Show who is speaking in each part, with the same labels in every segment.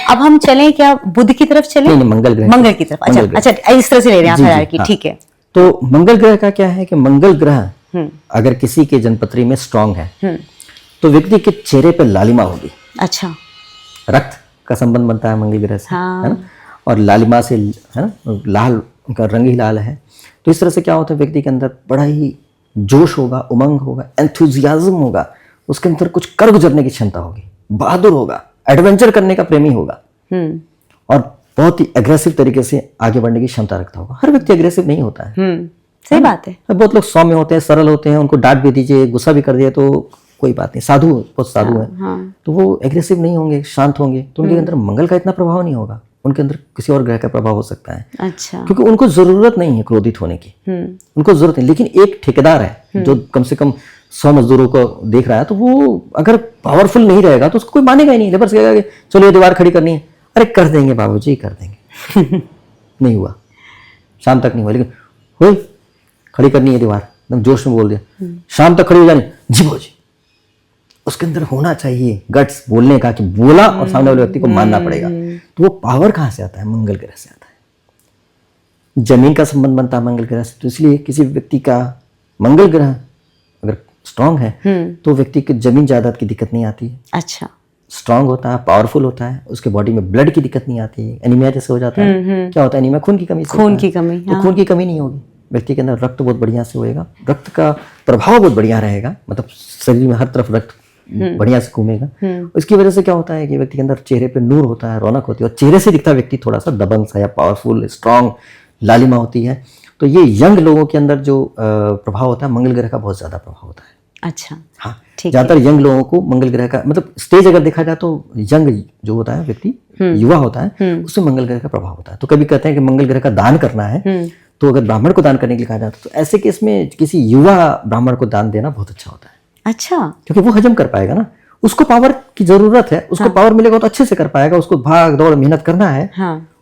Speaker 1: अब हम चलें क्या बुध की तरफ चलें?
Speaker 2: नहीं, मंगल ग्रह
Speaker 1: की तरफ। अच्छा अच्छा, इस तरह से ले रहे हैं हायरार्की, ठीक है।
Speaker 2: तो मंगल ग्रह का क्या है कि मंगल ग्रह अगर किसी के जन्मपत्री में स्ट्रांग है तो व्यक्ति के चेहरे पर लालिमा होगी।
Speaker 1: अच्छा,
Speaker 2: रक्त का संबंध बनता है मंगल ग्रह से,
Speaker 1: हाँ।
Speaker 2: है ना, और लालिमा से, है ना, लाल का रंग ही लाल है। तो इस तरह से क्या होता है, व्यक्ति के अंदर बड़ा ही जोश होगा, उमंग होगा, एंथुजियाज्म होगा, उसके अंदर कुछ कर गुजरने की क्षमता होगी, बहादुर होगा, एडवेंचर करने का प्रेमी होगा और बहुत ही एग्रेसिव तरीके से आगे बढ़ने की क्षमता रखता होगा। हर व्यक्ति एग्रेसिव नहीं होता है।
Speaker 1: सही बात है।
Speaker 2: बहुत लोग सौम्य होते हैं, सरल होते हैं, उनको डांट भी दीजिए, गुस्सा भी कर दिए तो कोई बात नहीं, साधु, बहुत साधु है, तो वो एग्रेसिव नहीं होंगे, शांत होंगे, तो उनके अंदर मंगल का इतना प्रभाव नहीं होगा, उनके अंदर किसी और ग्रह का प्रभाव हो सकता है।
Speaker 1: अच्छा,
Speaker 2: क्योंकि उनको जरूरत नहीं है क्रोधित होने की, उनको जरूरत नहीं। लेकिन एक ठेकेदार है जो कम से कम 100 मजदूरों को देख रहा है, तो वो अगर पावरफुल नहीं रहेगा तो उसको कोई मानेगा ही नहीं। लेबर कहेगा कि चलो ये दीवार खड़ी करनी है, अरे कर देंगे बाबूजी, कर देंगे। नहीं हुआ, शाम तक नहीं हुआ, लेकिन हुई, खड़ी करनी है दीवार, एकदम जोश में बोल दिया, शाम तक खड़ी हो जानी, जी बाबूजी। उसके अंदर होना चाहिए गट्स बोलने का, कि बोला और सामने वाले व्यक्ति को मानना पड़ेगा। तो वो पावर कहाँ से आता है? मंगल ग्रह से आता है। जमीन का संबंध बनता है मंगल ग्रह से, तो इसलिए किसी व्यक्ति का मंगल ग्रह अगर स्ट्रांग है तो व्यक्ति की जमीन जायदाद की दिक्कत नहीं आती है।
Speaker 1: अच्छा,
Speaker 2: स्ट्रांग होता है, पावरफुल होता है, उसके बॉडी में ब्लड की दिक्कत नहीं आती है। एनीमिया जैसे हो जाता है, क्या होता है एनीमिया? खून की कमी से,
Speaker 1: खून की कमी,
Speaker 2: तो खून की कमी नहीं होगी, व्यक्ति के अंदर रक्त बहुत बढ़िया से होएगा, रक्त का प्रभाव बहुत बढ़िया रहेगा, मतलब शरीर में हर तरफ रक्त बढ़िया से घूमेगा। इसकी वजह से क्या होता है कि व्यक्ति के अंदर चेहरे पे नूर होता है, रौनक होती है, और चेहरे से दिखता व्यक्ति थोड़ा सा दबंग सा या पावरफुल, स्ट्रांग, लालिमा होती है। तो ये यंग लोगों के अंदर जो प्रभाव होता है, मंगल ग्रह का बहुत ज्यादा प्रभाव होता है।
Speaker 1: अच्छा,
Speaker 2: हाँ, ज्यादातर यंग लोगों को मंगल ग्रह का, मतलब स्टेज अगर देखा जाए तो यंग जो होता है व्यक्ति, युवा होता है, उसमें मंगल ग्रह का प्रभाव होता है। तो कभी कहते हैं कि मंगल ग्रह का दान करना है, तो अगर ब्राह्मण को दान करने के लिए कहा जाता है, तो ऐसे केस में किसी युवा ब्राह्मण को दान देना बहुत अच्छा होता है।
Speaker 1: अच्छा,
Speaker 2: क्योंकि वो हजम कर पाएगा ना, उसको पावर की जरूरत है, उसको पावर मिलेगा तो अच्छे से कर पाएगा, उसको भाग दौड़ मेहनत करना है,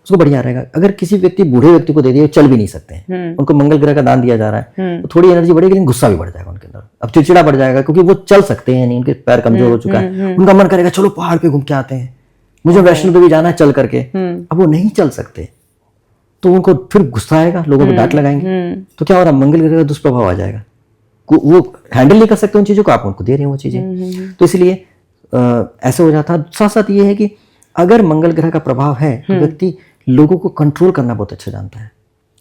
Speaker 2: उसको बढ़िया रहेगा। अगर किसी व्यक्ति बूढ़े व्यक्ति को दे दिए, चल भी नहीं सकते हैं, उनको मंगल ग्रह का दान दिया जा रहा है, तो थोड़ी एनर्जी बढ़ेगी, लेकिन गुस्सा भी बढ़ जाएगा उनके अंदर, अब चिड़चिड़ा बढ़ जाएगा, क्योंकि वो चल सकते हैं नहीं, उनके पैर कमजोर हो चुका है, उनका मन करेगा चलो पहाड़ पे घूम के आते हैं, मुझे वैष्णो देवी जाना है चल करके, अब वो नहीं चल सकते, तो उनको फिर गुस्सा आएगा, लोगों को डांट लगाएंगे, तो क्या हो रहा है, मंगल ग्रह का दुष्प्रभाव आ जाएगा, वो हैंडल नहीं कर सकते उन चीजों को, आप उनको दे रहे हैं वो चीजें, तो इसलिए ऐसे हो जाता है। साथ साथ ये है कि अगर मंगल ग्रह का प्रभाव है तो व्यक्ति लोगों को कंट्रोल करना बहुत अच्छा जानता है।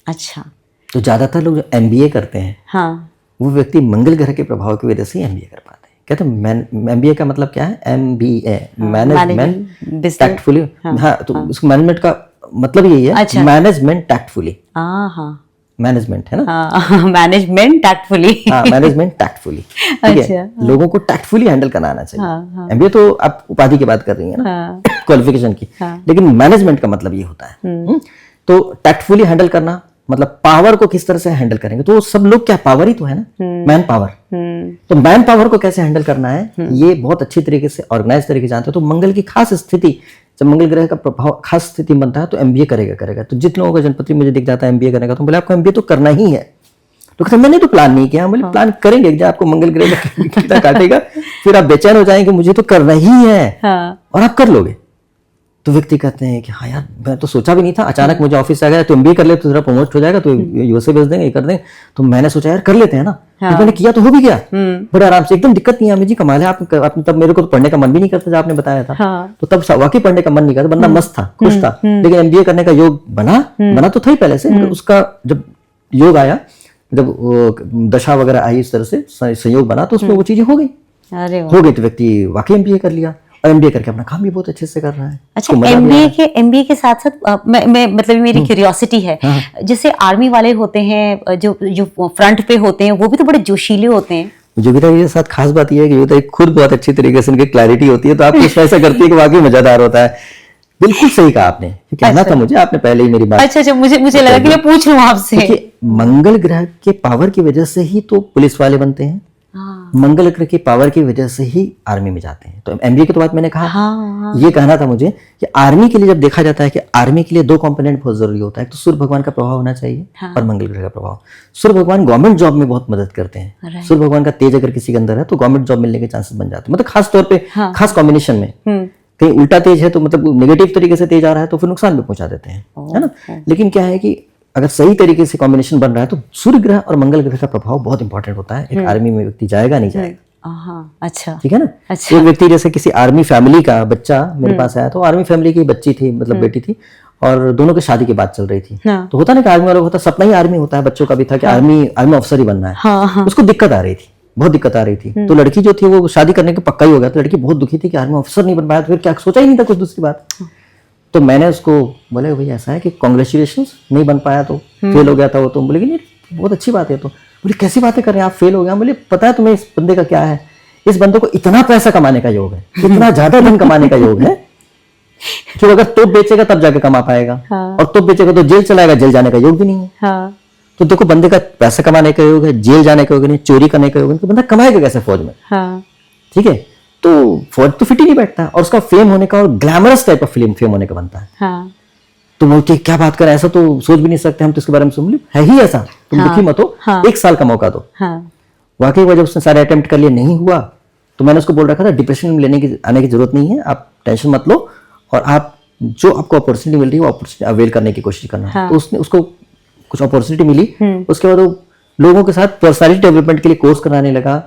Speaker 1: अच्छा,
Speaker 2: तो ज्यादातर लोग जो MBA करते हैं, हाँ, वो व्यक्ति मंगल ग्रह के प्रभाव की वजह से MBA कर पाते हैं। कहते हैं MBA का मतलब क्या है? MBA, management tactfully. हाँ, तो उसको मैनेजमेंट का मतलब यही है, मैनेजमेंट टैक्टफुली। मैनेजमेंट है ना,
Speaker 1: मैनेजमेंट टैक्टफुली।
Speaker 2: हाँ, मैनेजमेंट टैक्टफुली, ठीक है, लोगों को टैक्टफुली हैंडल करना चाहिए। MBA तो आप उपाधि की बात कर रही है ना, क्वालिफिकेशन की, लेकिन मैनेजमेंट का मतलब ये होता है। तो टैक्टफुली हैंडल करना मतलब पावर को किस तरह से हैंडल करेंगे, तो सब लोग क्या पावर ही तो है ना, मैन पावर, तो मैन पावर को कैसे हैंडल करना है, ये बहुत अच्छी तरीके से ऑर्गेनाइज तरीके से जानते हो। तो मंगल की खास स्थिति, जब मंगल ग्रह का प्रभाव खास स्थिति बनता है तो MBA करेगा। तो जितने लोगों का जन्मपत्री मुझे दिख जाता है MBA करेगा, तो बोले आपको MBA तो करना ही है, तो कहते मैंने तो प्लान नहीं किया। बोले प्लान करेंगे जब आपको मंगल ग्रह कितना काटेगा, फिर आप बेचैन हो जाएंगे, मुझे तो करना ही है, और आप कर लोगे। तो व्यक्ति कहते हैं कि हाँ यार, मैं तो सोचा भी नहीं था, अचानक मुझे ऑफिस आ गया, तो MBA कर ले तो जरा प्रमोट हो जाएगा, तो USA भेज देंगे, ये कर देंगे। तो मैंने सोचा यार कर लेते हैं ना, मैंने किया तो हो भी गया बड़े आराम से, एकदम दिक्कत नहीं है जी, कमाल है। आपने तब मेरे को तो पढ़ने का मन भी नहीं करता, जब आपने बताया था, तो तब वाकई पढ़ने का मन नहीं करता, बंदा मस्त था, खुश था, लेकिन MBA करने का योग बना तो था ही पहले से, उसका जब योग आया, जब दशा वगैरह आई, इस तरह से संयोग बना, तो उसमें वो चीजें हो गई, तो व्यक्ति वाकई MBA कर लिया, और MBA करके अपना काम भी बहुत अच्छे से कर रहा है।
Speaker 1: अच्छा, MBA के साथ साथ मैं मतलब मेरी क्यूरियोसिटी है, जैसे आर्मी वाले होते हैं जो फ्रंट पे होते हैं, वो भी तो बड़े जोशीले होते हैं।
Speaker 2: योगिता के साथ खास बात यह है कि योगिता खुद बहुत अच्छी तरीके से उनकी क्लैरिटी होती है, तो आप कुछ ऐसा करती है कि वाकई मजेदार होता है। बिल्कुल सही कहा आपने, कहना था मुझे, आपने पहले ही मेरी बात।
Speaker 1: अच्छा, मुझे लगा कि मैं पूछ लूं आपसे।
Speaker 2: मंगल ग्रह के पावर की वजह से ही तो पुलिस वाले बनते हैं, मंगल ग्रह की पावर की वजह से ही आर्मी में जाते हैं। तो MBA की तो बात मैंने कहा, ये कहना था मुझे कि आर्मी के लिए जब देखा जाता है कि आर्मी के लिए 2 कंपोनेंट बहुत जरूरी होता है, तो सूर्य भगवान का प्रभाव होना चाहिए, और मंगल ग्रह का प्रभाव। सूर्य भगवान गवर्नमेंट जॉब में बहुत मदद करते हैं। सूर्य भगवान का तेज अगर किसी के अंदर है तो गवर्नमेंट जॉब मिलने के चांसेस बन जाते हैं, मतलब खास तौर पे खास कॉम्बिनेशन में। कहीं उल्टा तेज है तो मतलब नेगेटिव तरीके से तेज आ रहा है तो फिर नुकसान भी पहुंचा देते हैं, है ना। लेकिन क्या है कि अगर सही तरीके से कॉम्बिनेशन बन रहा है तो सूर्य ग्रह और मंगल ग्रह का प्रभाव बहुत इंपॉर्टेंट होता है। एक आर्मी में व्यक्ति जाएगा नहीं जाएगा,
Speaker 1: अच्छा,
Speaker 2: ठीक है ना।
Speaker 1: अच्छा।
Speaker 2: एक व्यक्ति जैसे किसी आर्मी फैमिली का बच्चा मेरे पास आया, तो आर्मी फैमिली की बच्ची थी, मतलब बेटी थी, और दोनों की शादी की बात चल रही थी। तो होता ना कि आर्मी वालों को होता, सपना ही आर्मी होता है, बच्चों का भी था कि आर्मी ऑफिसर ही बनना है। उसको दिक्कत आ रही थी, बहुत दिक्कत आ रही थी। तो लड़की जो थी वो शादी करने का पक्का ही हो गया, तो लड़की बहुत दुखी थी कि आर्मी ऑफिसर नहीं बन पाया, तो फिर क्या सोचा ही नहीं था कुछ दूसरी बात। तो मैंने उसको बोले भाई ऐसा है कि कांग्रेचुलेशंस, नहीं बन पाया तो फेल हो गया था वो, तो बोले कि नहीं बहुत अच्छी बात है। तो बोले कैसी बातें कर रहे हैं आप, फेल हो गया। बोले पता है तुम्हें इस बंदे का क्या है, इस बंदे को इतना पैसा कमाने का योग है, इतना ज्यादा धन कमाने का योग है कि अगर तोप बेचेगा तब जाके कमा पाएगा, और तोप बेचेगा तो जेल चलाएगा, जेल जाने का योग भी नहीं है। तो देखो बंदे का पैसा कमाने का योग है, जेल जाने का योग नहीं, चोरी करने का योग नहीं, तो बंदा कमाएगा कैसे फौज में, ठीक है। तो फौज तो फिट ही नहीं बैठता, और उसका फेम होने का और ग्लैमरस टाइप ऑफ फेम होने का बनता है। तो बोलते क्या बात कर, ऐसा तो सोच भी नहीं सकते हम, तो इसके बारे में सुन ली है ही ऐसा, तुम दुखी मत हो, 1 साल का मौका दो। वाकई जब उसने सारे अटेम्प्ट कर लिए नहीं हुआ, तो मैंने उसको बोल रखा था डिप्रेशन में आने की जरूरत नहीं है, आप टेंशन मत लो, और आप जो आपको अपॉर्चुनिटी मिल रही है वो अपॉर्चुनिटी अवेल करने की कोशिश करना। तो उसने उसको कुछ अपॉर्चुनिटी मिली, उसके बाद वो लोगों के साथ पर्सनालिटी डेवलपमेंट के लिए कोर्स कराने लगा,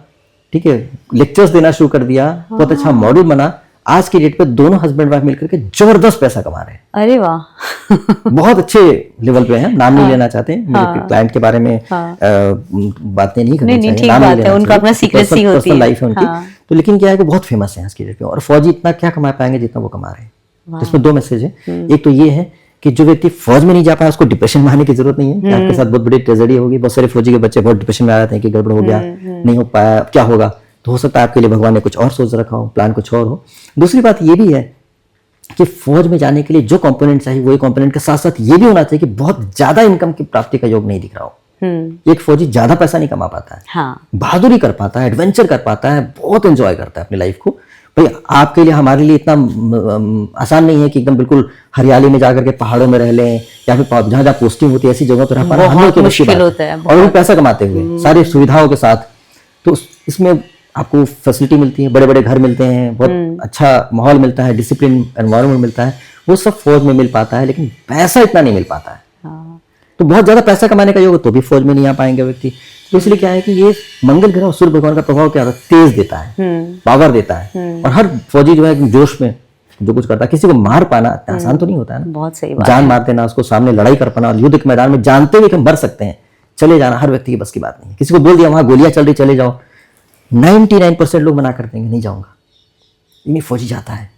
Speaker 2: ठीक है, लेक्चर्स देना शुरू कर दिया, बहुत अच्छा मॉडल बना। आज की डेट पे दोनों हस्बैंड वाइफ मिलकर के जबरदस्त पैसा कमा रहे हैं।
Speaker 1: अरे वाह
Speaker 2: बहुत अच्छे लेवल पे हैं, नाम नहीं लेना चाहते हैं, मेरे क्लाइंट के बारे में बातें नहीं करनी चाहिए, नाम नहीं लेना,
Speaker 1: उनका अपना सीक्रेसी होती है,
Speaker 2: लाइफ है उनकी। तो लेकिन क्या है कि बहुत फेमस है आज की डेट पे, और फौजी इतना क्या कमा पाएंगे जितना वो कमा रहे हैं। तो इसमें 2 मैसेज है, एक तो ये है कि जो व्यक्ति फौज में नहीं जा पाया उसको डिप्रेशन में आने की जरूरत नहीं है, कि आपके साथ बहुत बड़ी ट्रेजेडी होगी। बहुत सारे फौजी के बच्चे बहुत डिप्रेशन में आ जाते हैं कि गड़बड़ हो गया, नहीं हो पाया, क्या होगा। तो हो सकता है आपके लिए भगवान ने कुछ और सोच रखा हो, प्लान कुछ और हो। दूसरी बात ये भी है कि फौज में जाने के लिए जो कंपोनेंट चाहिए वही कंपोनेंट के साथ साथ ये भी होना चाहिए कि बहुत ज्यादा इनकम की प्राप्ति का योग नहीं दिख रहा हो। एक फौजी ज्यादा पैसा नहीं कमा पाता है, बहादुरी कर पाता है, एडवेंचर कर पाता है, बहुत एंजॉय करता है अपनी लाइफ को। भाई आपके लिए हमारे लिए इतना आसान नहीं है कि एकदम बिल्कुल हरियाली में जाकर के पहाड़ों में रह लें, या फिर जहां जहां पोस्टिंग होती है ऐसी जगह पर रह पाना हम लोग की मुश्किल होता है, और वो पैसा कमाते हुए सारी सुविधाओं के साथ। तो इसमें आपको फैसिलिटी मिलती है, बड़े बड़े घर मिलते हैं, बहुत अच्छा माहौल मिलता है, डिसिप्लिन एनवायरनमेंट मिलता है, वो सब फौज में मिल पाता है, लेकिन पैसा इतना नहीं मिल पाता है। तो बहुत ज्यादा पैसा कमाने का योग तो भी फौज में नहीं आ पाएंगे व्यक्ति। तो इसलिए क्या है कि ये मंगल ग्रह और सूर्य भगवान का प्रभाव क्या होता है, तेज देता है, पावर देता है, और हर फौजी जो है जोश में जो कुछ करता है। किसी को मार पाना आसान तो नहीं होता है ना,
Speaker 1: बहुत सही बात,
Speaker 2: जान मार देना, उसको सामने लड़ाई कर पाना, और युद्ध के मैदान में जानते हुए कि हम मर सकते हैं चले जाना हर व्यक्ति की बस की बात नहीं है। किसी को बोल दिया वहां गोलियां चल रही चले जाओ, 99% लोग मना कर देंगे नहीं जाऊंगा, इन्हीं फौजी जाता है।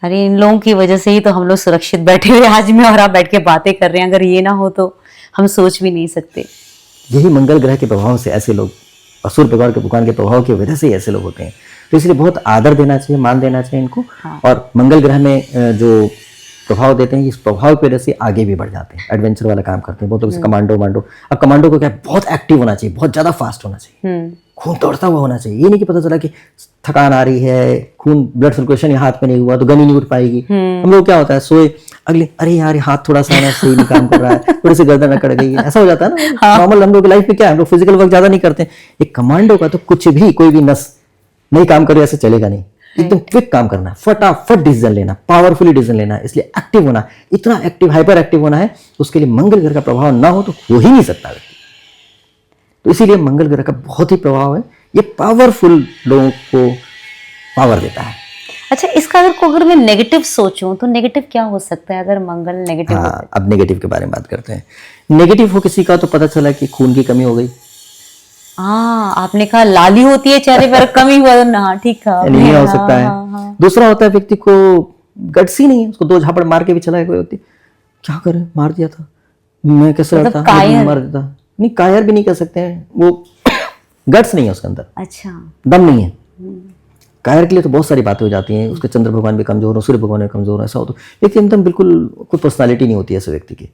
Speaker 1: अरे इन लोगों की वजह से ही तो हम लोग सुरक्षित बैठे हुए आज में और आप बैठ के बातें कर रहे हैं, अगर ये ना हो तो हम सोच भी नहीं सकते।
Speaker 2: यही मंगल ग्रह के प्रभाव से ऐसे लोग, और सूर्य भगवान के प्रभाव की वजह से ही ऐसे लोग होते हैं। तो इसलिए बहुत आदर देना चाहिए, मान देना चाहिए इनको। और मंगल ग्रह में जो प्रभाव देते हैं, इस प्रभाव की वजह से आगे भी बढ़ जाते हैं, एडवेंचर वाला काम करते हैं। बहुत लोग कमांडो अब कमांडो को क्या बहुत एक्टिव होना चाहिए, बहुत ज्यादा फास्ट होना चाहिए, खून दौड़ता हुआ होना चाहिए। ये नहीं कि पता चला कि थकान आ रही है, खून ब्लड सर्कुलेशन हाथ में नहीं हुआ तो गन ही नहीं उठ पाएगी। हम लोग क्या होता है सोए अगले, अरे यार हाथ थोड़ा सा ना सही नहीं काम कर रहा है, थोड़ी सी गर्दन अकड़ गई है, ऐसा हो जाता है ना। नॉर्मल हम लोग की लाइफ में क्या है, हम लोग फिजिकल वर्क ज्यादा नहीं करते हैं। एक कमांडो का तो कुछ भी, कोई भी नस नहीं काम करे ऐसे चलेगा नहीं, एकदम क्विक काम करना है, फटाफट डिसीजन लेना, पावरफुली डिसीजन लेना है। इसलिए एक्टिव होना, इतना एक्टिव हाइपर एक्टिव होना है, उसके लिए मंगल ग्रह का प्रभाव ना हो तो हो ही नहीं सकता व्यक्ति। तो इसीलिए मंगल ग्रह का बहुत ही प्रभाव है, ये पावरफुल लोगों को पावर देता है।
Speaker 1: अच्छा, इसका अगर मैं नेगेटिव सोचूं तो नेगेटिव क्या हो सकता है अगर मंगल नेगेटिव होता है?
Speaker 2: अब नेगेटिव के बारे में बात करते हैं। नेगेटिव हो किसी का तो पता चला कि खून की कमी हो गई।
Speaker 1: आपने कहा लाली होती है चेहरे पर, कमी हुआ ना, ठीक है,
Speaker 2: नहीं हो सकता है। दूसरा होता है व्यक्ति को गट्स ही नहीं है, उसको 2 झापड़ मार के भी चला है कोई व्यक्ति, क्या करे मार दिया था, मैं कैसे रहता, मार देता। नहीं, कायर भी नहीं कर सकते हैं, वो गट्स नहीं है उसके अंदर,
Speaker 1: अच्छा
Speaker 2: दम नहीं है। कायर के लिए तो बहुत सारी बातें हो जाती हैं, उसके चंद्र भगवान भी कमजोर हो, सूर्य भगवान भी कमजोर हो, ऐसा हो तो व्यक्ति एकदम बिल्कुल कोई पर्सनालिटी नहीं होती है ऐसे व्यक्ति की।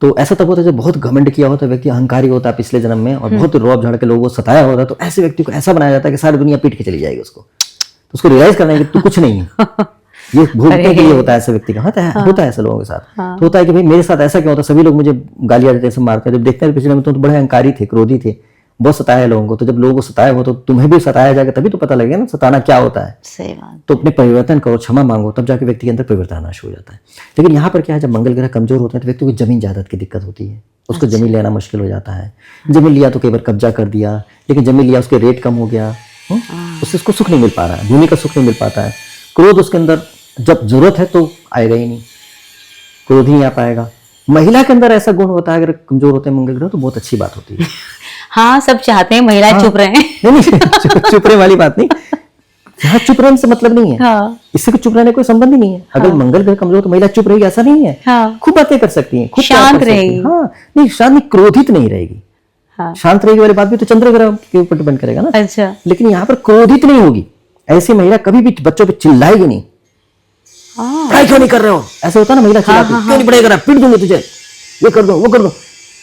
Speaker 2: तो ऐसा तब होता है जब बहुत घमंड किया होता है, व्यक्ति अहंकारी होता है पिछले जन्म में, और बहुत रौब झाड़ के लोगों को सताया होता है, तो ऐसे व्यक्ति को ऐसा बनाया जाता है कि सारी दुनिया पीट के चली जाएगी उसको। तो उसको रियलाइज करना है कि तू कुछ नहीं है। ये भूलने के लिए होता है ऐसे व्यक्ति का, होता है ऐसे लोगों के साथ। तो होता है कि भाई मेरे साथ ऐसा क्यों होता है, सभी लोग मुझे गालियां देते हैं, सब मारते हैं। जब देखते हैं पिछले में तो बड़े अहंकारी थे, क्रोधी थे, बहुत सताया है लोगों को, तो जब लोगों को सताया हो तो तुम्हें भी सताया जाएगा, तभी तो पता लगेगा ना सताना क्या होता है।
Speaker 1: सही बात।
Speaker 2: तो अपने परिवर्तन करो, क्षमा मांगो, तब जाके व्यक्ति के अंदर परिवर्तन आना शुरू हो जाता है। लेकिन यहाँ पर क्या है, जब मंगल ग्रह कमजोर होते हैं तो व्यक्ति को जमीन जायदाद की दिक्कत होती है, उसको जमीन लेना मुश्किल हो जाता है। जमीन लिया तो कई बार कब्जा कर दिया, लेकिन जमीन लिया उसके रेट कम हो गया, उससे उसको सुख नहीं मिल पा रहा है, भूमि का सुख नहीं मिल पाता है। क्रोध उसके अंदर जब जरूरत है तो आएगा ही नहीं, क्रोध ही नहीं आ पाएगा। महिला के अंदर ऐसा गुण होता है, अगर कमजोर होते हैं मंगल ग्रह तो बहुत अच्छी बात होती है।
Speaker 1: हाँ, सब चाहते हैं महिलाएं चुप रहे।
Speaker 2: नहीं चुप रहने वाली बात नहीं, यहाँ चुप रहने से मतलब नहीं है।
Speaker 1: हाँ।
Speaker 2: इससे चुप रहने कोई संबंध ही नहीं है। अगर मंगल ग्रह कमजोर तो महिला चुप रहेगी ऐसा नहीं है।
Speaker 1: हाँ।
Speaker 2: खूब बातें कर सकती हैं, खूब
Speaker 1: शांत रहेगी।
Speaker 2: हाँ नहीं, शांत नहीं, क्रोधित नहीं रहेगी।
Speaker 1: हाँ।
Speaker 2: शांत रहेगी वाली बात भी तो चंद्र ग्रह के ऊपर डिपेंड करेगा ना।
Speaker 1: अच्छा।
Speaker 2: लेकिन यहाँ पर क्रोधित नहीं होगी। ऐसी महिला कभी भी बच्चों पे चिल्लाएगी नहीं, पढ़ाई क्यों नहीं कर रहे हो, ऐसा होता है ना, महिला चिल्लाती है, क्यों नहीं पढ़ाई कर रहा, पीट दूंगी तुझे, ये कर दो वो कर दो।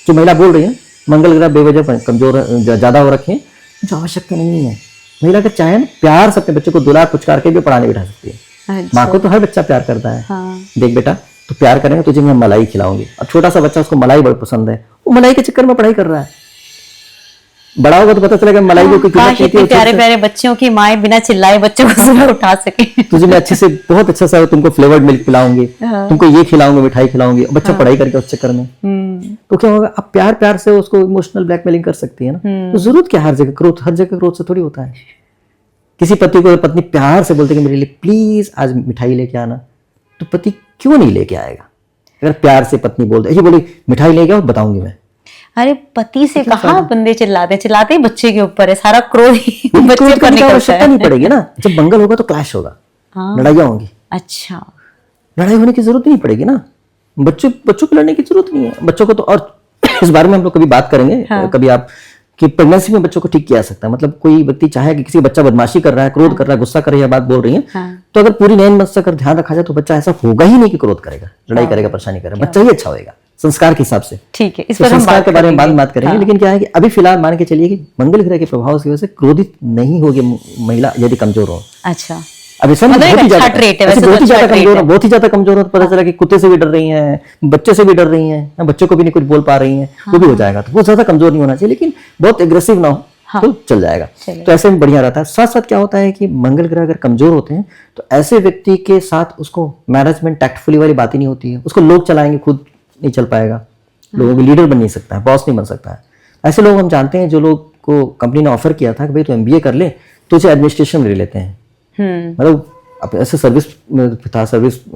Speaker 2: जो महिला बोल रही है मंगल ग्रह बेवजह कमजोर ज्यादा हो रखे हैं, जो आवश्यकता नहीं है। महिला का चाहे प्यार से अपने बच्चे को दुलार पुचकार के भी पढ़ाने बिठा सकती है।
Speaker 1: अच्छा।
Speaker 2: माँ को तो हर बच्चा प्यार करता है।
Speaker 1: हाँ।
Speaker 2: देख बेटा, तो प्यार करेंगे तुझे मैं मलाई खिलाऊंगी। अब छोटा सा बच्चा, उसको मलाई बहुत पसंद है, वो मलाई के चक्कर में पढ़ाई कर रहा है। बड़ा होगा तो पता चलेगा मलाई को
Speaker 1: प्यारे प्यारे बच्चों की माए बिना चिल्लाए बच्चों को सुबह उठा सके।
Speaker 2: तुझे मैं अच्छे से बहुत अच्छा सा तुमको फ्लेवर्ड मिल्क पिलाऊंगी, तुमको ये खिलाऊंगी, मिठाई खिलाऊंगी। बच्चा पढ़ाई करके उस चक्कर में तो क्या होगा, अब प्यार प्यार से उसको इमोशनल ब्लैकमेलिंग कर सकती है ना। तो जरूरत क्या, हर जगह क्रोध से थोड़ी होता है। किसी पति को पत्नी प्यार से बोलते कि मेरे लिए प्लीज आज मिठाई लेके आना, तो पति क्यों नहीं लेके आएगा? अगर प्यार से पत्नी बोलते ऐसी बोली मिठाई लेके आओ बताऊंगी मैं,
Speaker 1: अरे पति से कहाँ बंदे चिल्लाते ही बच्चे के ऊपर है, सारा क्रोध ही बच्चे पर निकलता है।
Speaker 2: आवश्यकता नहीं पड़ेगी ना। जब मंगल होगा तो क्लैश होगा, लड़ाइयाँ होंगी।
Speaker 1: अच्छा,
Speaker 2: लड़ाई होने की जरूरत नहीं पड़ेगी ना, बच्चों को लड़ने की जरूरत नहीं है। बच्चों को तो, और इस बारे में हम लोग कभी बात करेंगे। कभी आप कि प्रेगनेंसी में बच्चों को ठीक किया जा सकता है। मतलब कोई व्यक्ति चाहे कि किसी बच्चा बदमाशी कर रहा है, क्रोध कर रहा है, गुस्सा कर रही है, बात बोल रही है, तो अगर पूरी 9 मंथ तक ध्यान रखा जाए तो बच्चा ऐसा होगा ही नहीं कि क्रोध करेगा, लड़ाई करेगा, परेशानी करेगा। बच्चा ही अच्छा होएगा संस्कार के हिसाब से।
Speaker 1: ठीक है, इस
Speaker 2: तो
Speaker 1: पर हम
Speaker 2: संस्कार के बारे में बाद में बात करेंगे।
Speaker 1: हाँ।
Speaker 2: लेकिन क्या है कि अभी फिलहाल मान के चलिए कि मंगल ग्रह के प्रभाव की वजह से क्रोधित नहीं होगी महिला यदि कमजोर हो।
Speaker 1: अच्छा,
Speaker 2: अब ऐसा बहुत ही ज्यादा कमजोर हो तो पता चला कि कुत्ते से भी डर रही हैं, बच्चे से भी डर रही हैं, बच्चों को भी नहीं कुछ बोल पा रही हैं, वो भी हो जाएगा। तो बहुत ज्यादा कमजोर नहीं होना चाहिए, लेकिन बहुत एग्रेसिव ना हो तो चल जाएगा। तो ऐसे में बढ़िया रहता है। साथ साथ क्या होता है कि मंगल ग्रह अगर कमजोर होते हैं तो ऐसे व्यक्ति के साथ उसको मैनेजमेंट टैक्टफुली वाली बात ही नहीं होती है। उसको लोग चलाएंगे, खुद नहीं चल पाएगा, लोगों के लीडर बन नहीं सकता है, बॉस नहीं बन सकता है। ऐसे लोग हम जानते हैं जो लोग को कंपनी ने ऑफर किया था कि भाई तू MBA कर ले तो उसे एडमिनिस्ट्रेशन में ले लेते हैं। मतलब ऐसे सर्विस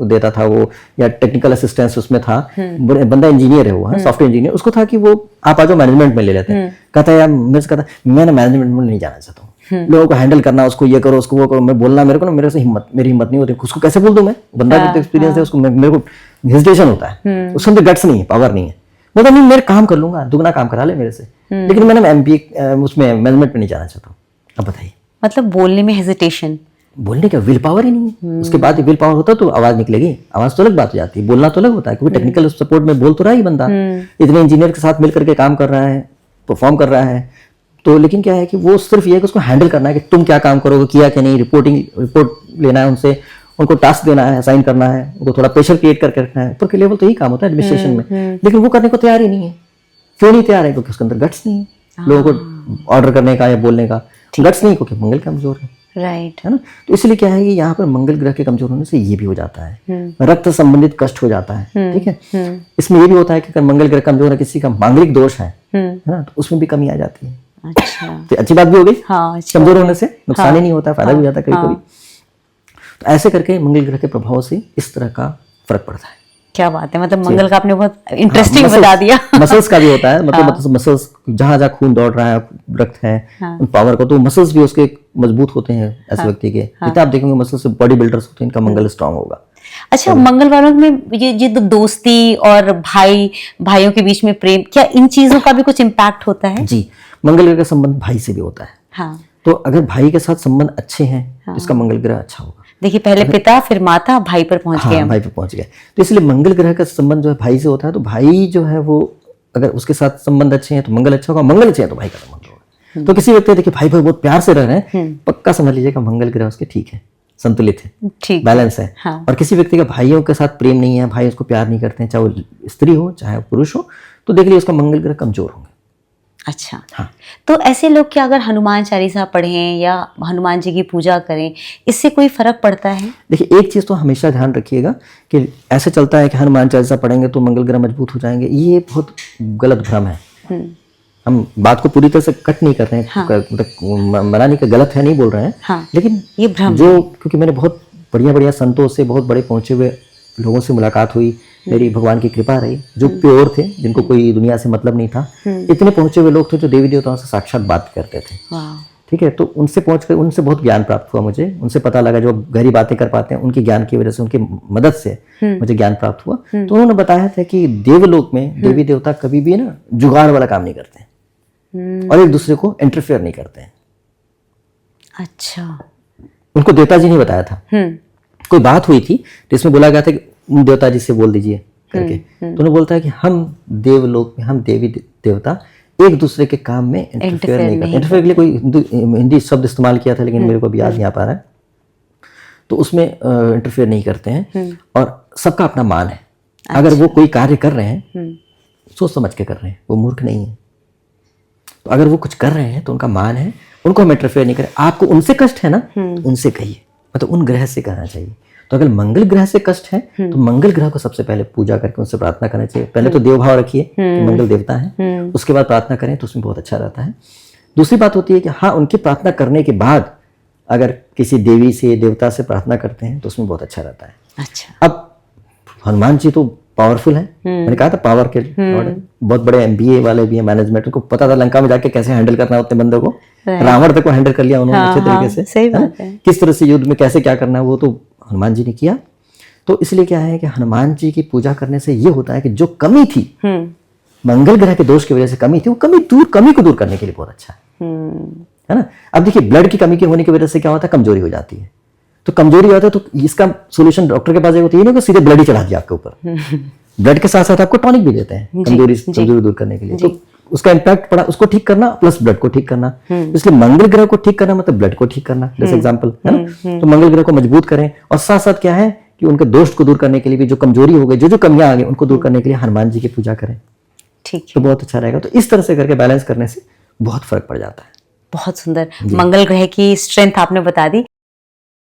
Speaker 2: देता था वो, या टेक्निकल असिस्टेंस उसमें था, बंदा इंजीनियर है वो, सॉफ्टवेयर इंजीनियर। उसको था कि वो आप आ जाओ मैनेजमेंट में ले लेते हैं। कहता है यार मैं ना मैनेजमेंट में नहीं जाना चाहता हूँ, लोगों को हैंडल करना, उसको ये करो उसको वो करो, मैं बोलना मेरे को ना, मेरी हिम्मत नहीं होती, उसको कैसे बोल दूं मैं, बंदा भी एक्सपीरियंस है उसको, मेरे को हेजिटेशन होता है, उसके अंदर गट्स नहीं है, पावर नहीं है। बोलता नहीं मेरे काम कर लूंगा, दुगना काम करा ले मेरे से, लेकिन मैंने MBA उसमें मैनेजमेंट में नहीं जाना चाहता हूँ। अब बताइए,
Speaker 1: मतलब बोलने में हेजिटेशन,
Speaker 2: बोलने का विल पावर ही नहीं है। उसके बाद विल पावर होता तो आवाज निकलेगी, आवाज तो अलग बात हो जाती है, बोलना तो अलग होता है, क्योंकि टेक्निकल सपोर्ट में बोल तो रहा ही बंदा, इतने इंजीनियर के साथ मिलकर के काम कर रहा है, परफॉर्म कर रहा है। तो लेकिन क्या है कि वो सिर्फ ये है कि उसको हैंडल करना है कि तुम क्या काम करोगे, किया कि नहीं, रिपोर्ट लेना है उनसे, उनको टास्क देना है, असाइन करना है, उनको थोड़ा प्रेशर क्रिएट करके रखना है। ऊपर के लेवल तो यही काम होता है एडमिनिस्ट्रेशन में, लेकिन वो करने को तैयार ही नहीं है। क्यों नहीं तैयार है? क्योंकि उसके अंदर गट्स नहीं है लोगों को ऑर्डर करने का या बोलने का, गट्स नहीं, क्योंकि मंगल कमजोर है।
Speaker 1: राइट,
Speaker 2: है ना। तो इसलिए क्या है कि यहाँ पर मंगल ग्रह के कमजोर होने से ये भी हो जाता है, रक्त संबंधित कष्ट हो जाता है। ठीक है, इसमें ये भी होता है कि अगर मंगल ग्रह कमजोर है, किसी का मांगलिक दोष है ना, तो उसमें भी कमी आ जाती है।
Speaker 1: अच्छा,
Speaker 2: तो अच्छी बात भी हो गई।
Speaker 1: हाँ,
Speaker 2: कमजोर होने से नुकसान ही नहीं होता, फायदा भी हो जाता है कभी-कभी। तो ऐसे करके मंगल ग्रह के प्रभाव से इस तरह का फर्क पड़ता है।
Speaker 1: क्या बात है, मतलब मंगल का आपने बहुत इंटरेस्टिंग बता दिया।
Speaker 2: मसल्स का भी होता है, मतलब मसल्स जहां जहां खून दौड़ रहा है, रक्त है, उन पावर को, तो मसल्स भी उसके मजबूत होते हैं ऐसे व्यक्ति के। जितना आप देखेंगे मसल्स बॉडी बिल्डर्स होते हैं, इनका मंगल स्ट्रांग होगा।
Speaker 1: अच्छा, मंगल वालों में ये दोस्ती और भाइयों के बीच में प्रेम, क्या इन चीजों का भी कुछ इम्पैक्ट होता है?
Speaker 2: जी, मंगल ग्रह का संबंध भाई से भी होता है।
Speaker 1: हाँ,
Speaker 2: तो अगर भाई के साथ संबंध अच्छे हैं तो इसका मंगल ग्रह अच्छा होगा।
Speaker 1: देखिए, पहले पिता फिर माता, भाई पर पहुंच गए।
Speaker 2: भाई पर पहुंच गए। तो इसलिए मंगल ग्रह का संबंध जो है भाई से होता है, तो भाई जो है वो अगर उसके साथ संबंध अच्छे हैं तो मंगल अच्छा होगा, मंगल अच्छे हैं तो भाई का संबंध होगा। तो किसी व्यक्ति देखिए भाई बहुत प्यार से रह रहे हैं, पक्का समझ लीजिएगा मंगल ग्रह उसके ठीक है, संतुलित है, ठीक बैलेंस है। और किसी व्यक्ति का भाइयों के साथ प्रेम नहीं है, भाई उसको प्यार नहीं करते हैं, चाहे वो स्त्री हो चाहे वो पुरुष हो, तो देख लीजिए उसका मंगल ग्रह कमजोर होंगे।
Speaker 1: अच्छा।
Speaker 2: हाँ।
Speaker 1: तो ऐसे लोग क्या अगर हनुमान चालीसा पढ़ें या हनुमान जी की पूजा करें, इससे कोई फर्क पड़ता है?
Speaker 2: देखिए, एक चीज़ तो हमेशा ध्यान रखिएगा कि ऐसे चलता है कि हनुमान चालीसा पढ़ेंगे तो मंगल ग्रह मजबूत हो जाएंगे, ये बहुत गलत भ्रम है। हम बात को पूरी तरह से कट नहीं कर रहे हैं,
Speaker 1: हाँ।
Speaker 2: मना नहीं कर, गलत है नहीं बोल रहे हैं,
Speaker 1: हाँ।
Speaker 2: लेकिन
Speaker 1: ये भ्रम
Speaker 2: जो, क्योंकि मैंने बहुत बढ़िया बढ़िया संतों से, बहुत बड़े पहुंचे हुए लोगों से मुलाकात हुई, मेरी भगवान की कृपा रही, जो प्योर थे, जिनको कोई दुनिया से मतलब नहीं था, इतने पहुंचे हुए लोग थे जो देवी देवताओं से साक्षात बात करते थे। ठीक है, तो उनसे पहुंच कर उनसे बहुत ज्ञान प्राप्त हुआ मुझे, उनसे पता लगा जो गहरी बातें कर पाते हैं, उनके ज्ञान की वजह से, उनकी मदद से मुझे ज्ञान प्राप्त हुआ। तो उन्होंने बताया था कि देवलोक में देवी देवता कभी भी ना जुगाड़ वाला काम नहीं करते और एक दूसरे को इंटरफेयर नहीं करते हैं।
Speaker 1: अच्छा।
Speaker 2: उनको देवता जी ने बताया था, कोई बात हुई थी तो इसमें बोला गया था कि देवता जी से बोल दीजिए करके, तो उन्होंने बोलता है कि हम देवलोक में, हम देवी देवता एक दूसरे के काम में इंटरफेयर नहीं करते। इंटरफेयर के लिए कोई हिंदी शब्द इस्तेमाल किया था, लेकिन मेरे को अभी याद नहीं आ पा रहा है। तो उसमें इंटरफेयर नहीं करते हैं और सबका अपना मान है। अगर वो कोई कार्य कर रहे हैं सोच समझ के कर रहे हैं, वो मूर्ख नहीं है। तो अगर वो कुछ कर रहे हैं तो उनका मान है, उनको हम इंटरफेयर नहीं करें। आपको उनसे कष्ट है ना, उनसे कहिए, मतलब उन ग्रह से कहना चाहिए। तो अगर मंगल ग्रह से कष्ट है तो मंगल ग्रह को सबसे पहले पूजा करके उनसे प्रार्थना करना चाहिए। पहले तो देव भाव रखिए कि मंगल देवता है, उसके बाद प्रार्थना करें तो उसमें बहुत अच्छा रहता है। दूसरी बात होती है कि हाँ, उनकी प्रार्थना करने के बाद अगर किसी देवी से, देवता से प्रार्थना करते हैं तो उसमें बहुत अच्छा रहता है।
Speaker 1: अच्छा।
Speaker 2: अब हनुमान जी तो पावरफुल है, मैंने कहा था पावर के लॉर्ड है, बहुत बड़े MBA वाले भी हैं, मैनेजमेंट, उनको पता था लंका में जाके कैसे हैंडल करना है उतने बंदों को। रावण तक को हैंडल कर लिया उन्होंने अच्छे तरीके से,
Speaker 1: सही बात है।
Speaker 2: किस तरह से युद्ध में कैसे क्या करना है वो तो हनुमान जी ने किया। तो इसलिए क्या है कि हनुमान जी की पूजा करने से ये होता है कि जो कमी थी, मंगल ग्रह के दोष की वजह से कमी थी, वो कमी को दूर करने के लिए बहुत अच्छा है ना। अब देखिए, ब्लड की कमी के होने की वजह से क्या होता है, कमजोरी हो जाती है। तो कमजोरी होता है तो इसका सोल्यूशन डॉक्टर के पास जाएगा तो ये नहीं कि सीधे ब्लड ही चढ़ा दिया आपके ऊपर, ब्लड के साथ साथ आपको टॉनिक भी देते हैं कमजोरी दूर करने के लिए। तो उसका इम्पैक्ट पड़ा, उसको ठीक करना प्लस ब्लड को ठीक करना। इसलिए मंगल ग्रह को ठीक करना मतलब ब्लड को ठीक करना, जैसे एग्जांपल है ना। तो मंगल ग्रह को मजबूत करें और साथ साथ क्या है कि उनके दोष को दूर करने के लिए भी, जो कमजोरी हो गई, जो कमियां आ गई, उनको दूर करने के लिए हनुमान जी की पूजा करें।
Speaker 1: ठीक है,
Speaker 2: तो बहुत अच्छा रहेगा। तो इस तरह से करके बैलेंस करने से बहुत फर्क पड़ जाता है।
Speaker 1: बहुत सुंदर। मंगल ग्रह की स्ट्रेंथ आपने बता दी।